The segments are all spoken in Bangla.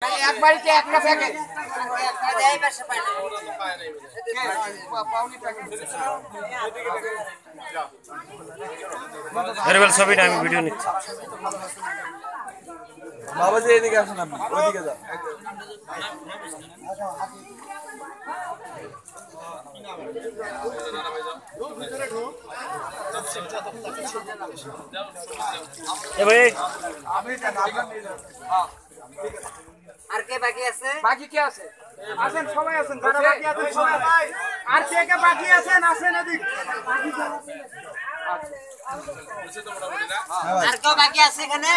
এক বাড়িতে একটা প্যাকেট ছবিটা আমি ভিডিও নিচ্ছি। বাবাজি এদিকে আসুন, আপনি ওইদিকে যান। আর কে বাকি আছে? বাকি কে আছে? আছেন সবাই আছেন, যারা বাকি আছেন সবাই। আর কে কে বাকি আছেন আসেন এদিক। আর কেউ বাকি আছে এখানে?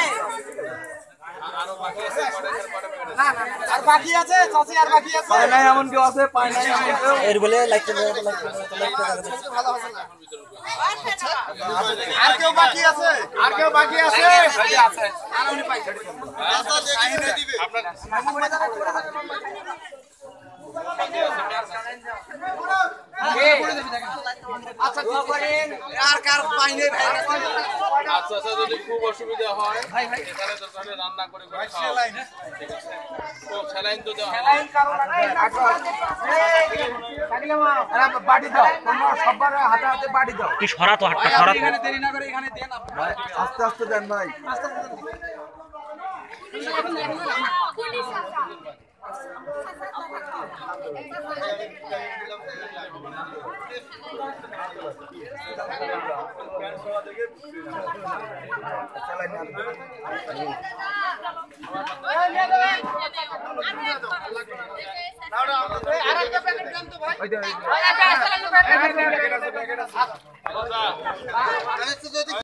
আর বাকি আছে চাচি, আর বাকি আছে। পায় নাই এমন কেউ আছে? পায় নাই এমন কেউ? এর বলে লাইক আর কেউ বাকি আছে? আর কেউ বাকি আছে? আর উনি পাইছে। আচ্ছা কি করেন? আর কার পাইনে ভাই? আচ্ছা যদি খুব অসুবিধা হয় এখানে তো তাহলে রান্না করে করে খাওয়া ঠিক আছে। তো স্যালাইন তো দেওয়া হয়। লাইন কারো লাগবে। কাকিলা মা, আরে বাড়ি দাও, তোমরা সবার হাতে হাতে বাড়ি দাও। তুই সরা তো হাতটা সরা। এখানে দেরি না করে এখানে দেন আপনি। ভাই আস্তে আস্তে দেন ভাই। আরেকটা প্যাকেট দেন তো ভাই। আচ্ছা